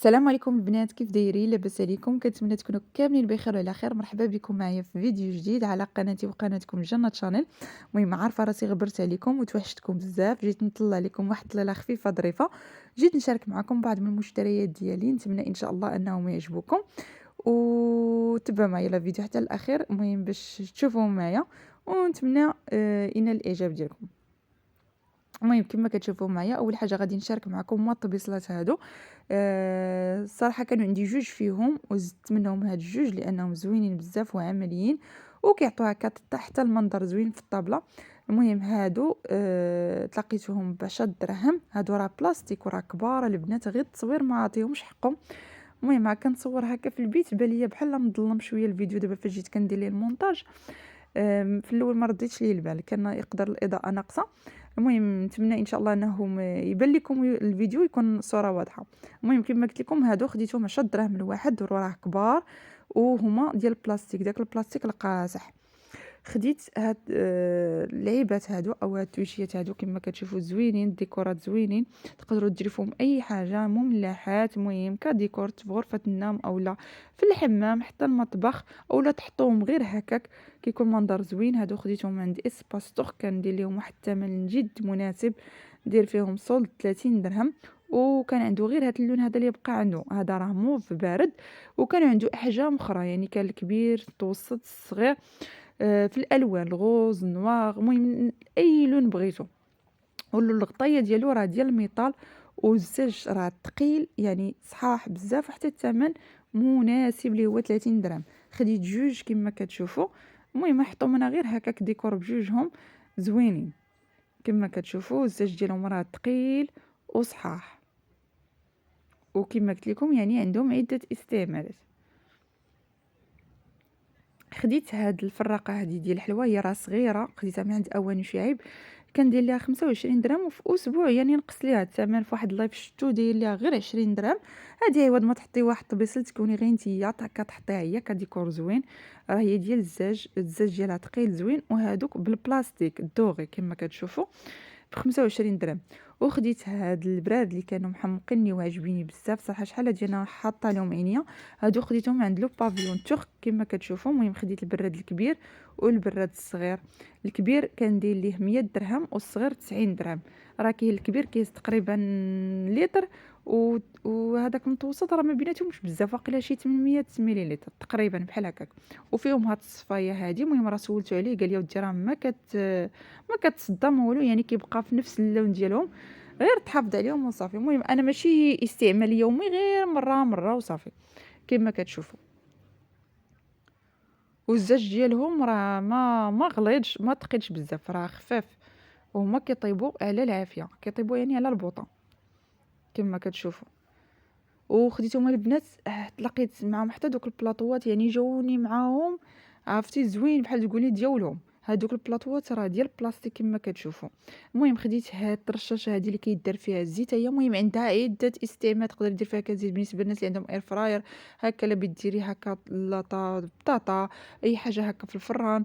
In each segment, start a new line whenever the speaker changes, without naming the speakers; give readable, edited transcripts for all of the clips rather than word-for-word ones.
السلام عليكم البنات، كيف دايرين؟ لاباس عليكم؟ كنتمنى تكونوا كاملين بخير وعلى خير. مرحبا بكم معايا في فيديو جديد على قناتي وقناتكم جنة شانيل. المهم عارفه راسي غبرت عليكم وتوحشتكم بزاف، جيت نطلع لكم واحد الطليله خفيفه ظريفه. جيت نشارك معكم بعض من المشتريات ديالي، نتمنى ان شاء الله انهم يعجبوكم وتبعوا معايا الفيديو حتى الاخير، المهم باش تشوفوا معايا ونتمنى ينال الاعجاب ديالكم. المهم كما كتشوفوا معايا، اول حاجه غادي نشارك معكم هما الطبيصلات هادو. الصراحه كانوا عندي جوج فيهم وزدت منهم هاد الجوج لانهم زوينين بزاف وعمليين وكيعطوا هكا حتى المنظر زوين في الطابله. المهم هادو تلقيتهم ب10 دراهم. هادو راه بلاستيك وراه كبار البنات، غير التصوير ما عطيهمش حقهم. المهم هكا نصور هكا في البيت، بان ليا بحال مظلم شويه الفيديو دابا فاش جيت كندير ليه المونتاج. في الاول ما رديتش ليه البال، كان يقدر الاضاءه ناقصه. المهم نتمنى ان شاء الله انهم يبان لكم الفيديو يكون الصوره واضحه. المهم كما قلت لكم هادو خديتهم 10 دراهم الواحد وراه كبار وهما ديال البلاستيك، داك البلاستيك القاصح. خديت هاد اللعيبات هادو او هاد التويشيات هادو كما كتشوفوا زوينين، الديكورات زوينين، تقدروا ديروا فيهم اي حاجه مملحات، المهم كديكور في غرفه النوم اولا في الحمام حتى المطبخ، اولا تحطوهم غير هكاك كيكون منظر زوين. هادو خديتهم عند اسباستور، كندير لهم واحد الثمن جد مناسب، دير فيهم صولد 30 درهم. وكان عنده غير هذا اللون هذا اللي بقى عنده، هذا راه موف بارد. وكان عنده احجام اخرى، يعني كان الكبير المتوسط الصغير، في الالوان الغوز النوار، المهم اي لون بغيتو. والغطايه ديالو راه ديال الميطال والزج راه ثقيل، يعني صحاح بزاف، وحتى الثمن مناسب اللي هو 30 درهم. خديت جوج كما كتشوفوا. المهم حطوا انا غير هكاك ديكور بجوجهم زوينين كما كتشوفوا، الزج ديالهم راه ثقيل وصحاح، وكما قلت لكم يعني عندهم عده استعمالات. خديت هاد الفراقه هذه ديال الحلوى، هي راه صغيره، خديتها من عند اواني شعيب، كندير ليها 25 درهم، وفي اسبوع يعني نقص ليها الثمن. في واحد اللايف شفتو داير ليها غير 20 درهم. هذه عوض ما تحطي واحد الطبيصل تكوني غير نتيا كتحطيها هي كديكور زوين. راه هي ديال الزاج ديالها ثقيل زوين، وهادوك بالبلاستيك الدوغي كما كتشوفوا ب25 درهم. وخديت هاد البراد اللي كانوا محمقيني وعجبيني بزاف صراحه، شحال هادي انا حاطه لهم عينيا. هادو خديتهم عند لو بافيون تورك كما كتشوفوا. المهم خديت البراد الكبير والبراد الصغير. الكبير كندير ليه 100 درهم والصغير 90 درهم. راه كاين الكبير كيس تقريبا لتر، وهذاك المتوسط راه ما بيناتهمش بزاف، واقيلا شي 800 مليلتر تقريبا بحال هكاك. وفيهم هاد الصفايه هادي. المهم راه سولتو عليه قال لي ودي راه ما كتصدى ما والو، يعني كيبقى في نفس اللون ديالهم، غير تحافظ عليهم وصافي. المهم انا ماشي استعمال يومي، غير مره وصافي كما كتشوفوا. والزاج ديالهم راه ما غليظش ما ثقيلش بزاف، راه خفاف، وهما كيطيبوا على العافيه، كيطيبوا يعني على البوطه كما كتشوفوا. وخديتهم البنات، تلاقيت معاهم حتى دوك البلاطوات، يعني جاوني معاهم عرفتي زوين بحال تقولي ديالهم. هادوك البلاطوات راه ديال البلاستيك كما كتشوفوا. المهم خديت هاد الرشاشه هذه اللي كيدار فيها الزيت، هي المهم عندها عده استعمالات، تقدر دير فيها كزيت بالنسبه للناس اللي عندهم اير فراير، هكا لا بتديري هكا لاطا بطاطا اي حاجه هكا في الفران،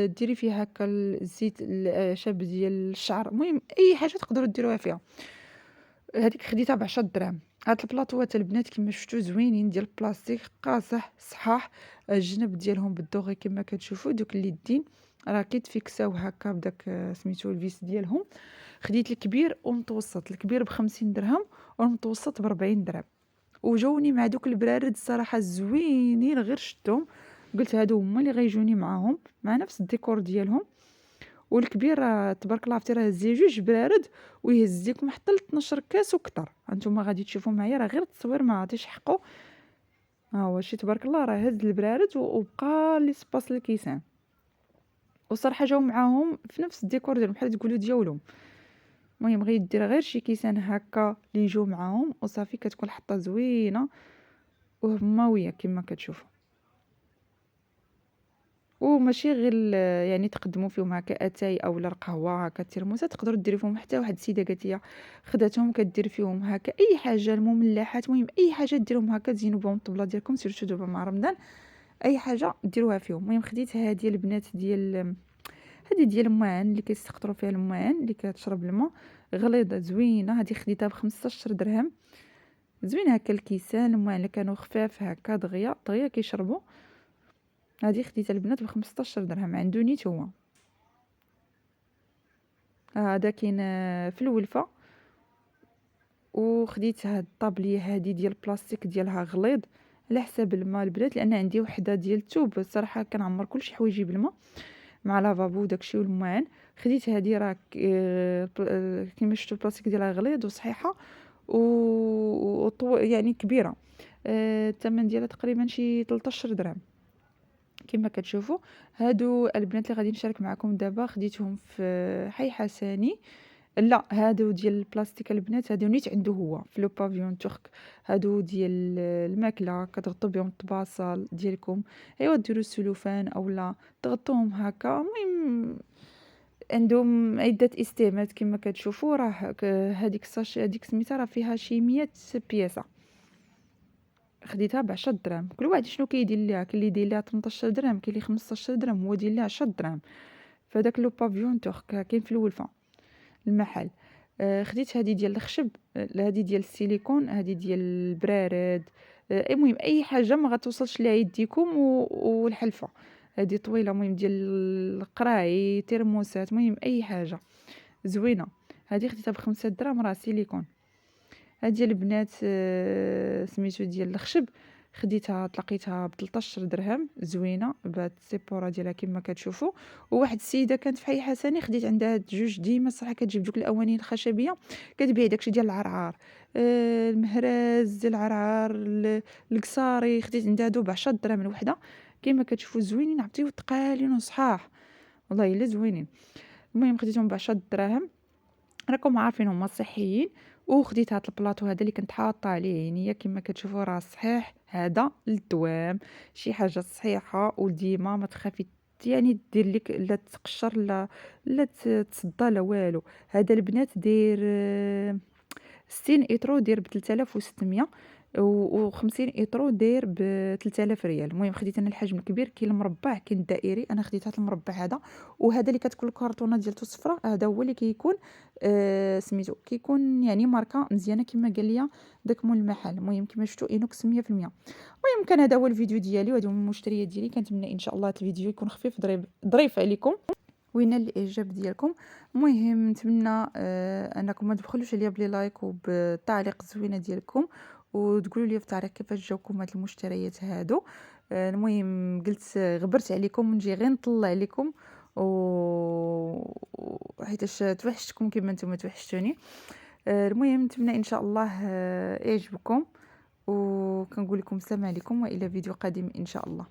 ديري فيها هكا الزيت الشاب ديال الشعر، المهم اي حاجه تقدروا ديروها فيها. هذيك خديتها ب10 دراهم. هاد البلاطوات البنات كما شفتوا زوينين، ديال البلاستيك قاصح صحاح، الجنب ديالهم بالدوغي كما كتشوفوا. دوك اليدين راه كيتفيكساو هكا بداك سميتو الفيس ديالهم. خديت الكبير والمتوسط، الكبير ب50 درهم والمتوسط ب40 درهم. وجاوني مع دوك البرارد الصراحه زوينين، غير شفتهم قلت هادو هما اللي غيجوني معاهم مع نفس الديكور ديالهم. والكبير راه تبارك الله عرفتي راه هزيه جوج برارد ويهز لكم حتى ل 12 كاس وكثر. هانتوما غادي تشوفوا معايا راه غير التصوير ما عطيش حقه. ها هو شي تبارك الله راه هز البرارد وبقى لي سباس الكيسان. وصراحه جاو معاهم في نفس الديكور ديالهم بحال تقولوا ديالهم. المهم غيدير غير شي كيسان هكا اللي يجوا معاهم وصافي، كتكون حطه زوينه وهماويه كما كتشوفوا. وماشي غير يعني تقدموا فيهم هكا اتاي اولا القهوه هكا ترموسه، تقدروا ديروا فيهم حتى واحد السيده قالت لي خداتهم كدير فيهم هكا اي حاجه المملحات، المهم اي حاجه ديروهم هكا تزينوا بهم الطبله ديالكم، سيرتو دابا مع رمضان اي حاجه ديروها فيهم. المهم خديت هذه البنات ديال هذه ديال الماعن اللي كيستقطروا فيها الماعن اللي كتشرب الماء، غليظه زوينه، هذه خديتها ب15 درهم. زوين هكا الكيسان المهم الا كانوا خفاف هكا دغيا دغيا كيشربوا. هذه خديتها البنات ب15 درهم، عنده نيت هو. هذا كاين في الولفه. وخديت هاد الطابليه هذه ديال البلاستيك ديالها غليظ على حساب الماء البنات، لان عندي وحده ديال التوب الصراحه كنعمر كلشي حوايجي بالماء مع لافابو وداكشي والمعان. خديت هذه راه كيما شفتوا البلاستيك ديالها غليظ وصحيحه يعني كبيره. الثمن ديالها تقريبا شي 13 درهم كما كتشوفوا. هادو البنات اللي غادي نشارك معكم دابا خديتهم في حي حساني. لا هادو ديال البلاستيك البنات، هادو نيت عنده هو في لو بافيون ترك. هادو ديال الماكله كتغطوا بهم الطباصل ديالكم، ايوا ديروا السلوفان اولا تغطوهم هكا. المهم عندهم عده استعمالات كما كتشوفوا. راه هذيك الساش هذيك سميتها راه فيها شي 100 بياسه. خديتها ب10 دراهم. كل واحد شنو كيدير ليها، كاين اللي يدير ليها 18 درهم، كاين اللي 15 درهم، هو دير ليها 10 دراهم. فداك لو بافيون ترك كاين في الولفه المحل. خديت هذه ديال الخشب، هذه ديال السيليكون، هذه ديال البرارد. المهم اي حاجه ما غتوصلش لها يديكم والحلفه. هذه طويله المهم ديال القراعي ترموسات، المهم اي حاجه زوينه. هذه خديتها ب5 دراهم راه سيليكون. هذه البنات سميتو ديال الخشب، خديتها تلقيتها ب13 درهم زوينه بهاد السيبوره ديالها كما كتشوفوا. وواحد السيده كانت في حي حسني خديت عندها هاد جوج ديما الصراحه كتجيب دوك الاواني الخشبيه كتبيع داكشي ديال العرعار. المهراز ديال العرعار القصاري خديت عندها هادو ب10 درهم الوحده كما كتشوفوا زوينين عطيو ثقالين وصحاح والله الا زوينين. المهم خديتهم ب10 دراهم، راكم عارفين هما صحيين. وخديت هاد البلاطو هذا اللي كنت حاطه عليه عينيا كما كتشوفوا راه صحيح هذا للدوام، شي حاجه صحيحه وديما ما تخافي يعني دير لك لا تقشر لا تصدى لا والو. هذا البنات داير 60 ايترو داير ب3600 و50 ايترو داير ب3000 ريال. المهم خديت انا الحجم الكبير، كاين المربع كاين الدائري، انا خديت هذا المربع هذا. وهذا اللي كتكون الكرتونه ديالته صفراء هذا هو اللي كيكون سميتو كيكون يعني ماركه مزيانه كما قال لي داك مول المحل. المهم كما شفتوا اينوكس 100%. المهم كان هذا هو الفيديو ديالي وهذه هما المشتريات ديالي. كنتمنى ان شاء الله هذا الفيديو يكون خفيف ظريف عليكم وينال الاعجاب ديالكم. المهم نتمنى انكم ما تبخلوش عليا بلي لايك وبالتعليق الزوينه ديالكم، وتقولوا لي في التعليق كيفاش جاوكم هاد المشتريات هادو. المهم قلت غبرت عليكم نجي غير نطلع عليكم حيتاش توحشتكم كما نتوما توحشتوني. المهم نتمنى ان شاء الله يعجبكم، وكنقول لكم السلام عليكم والى فيديو قادم ان شاء الله.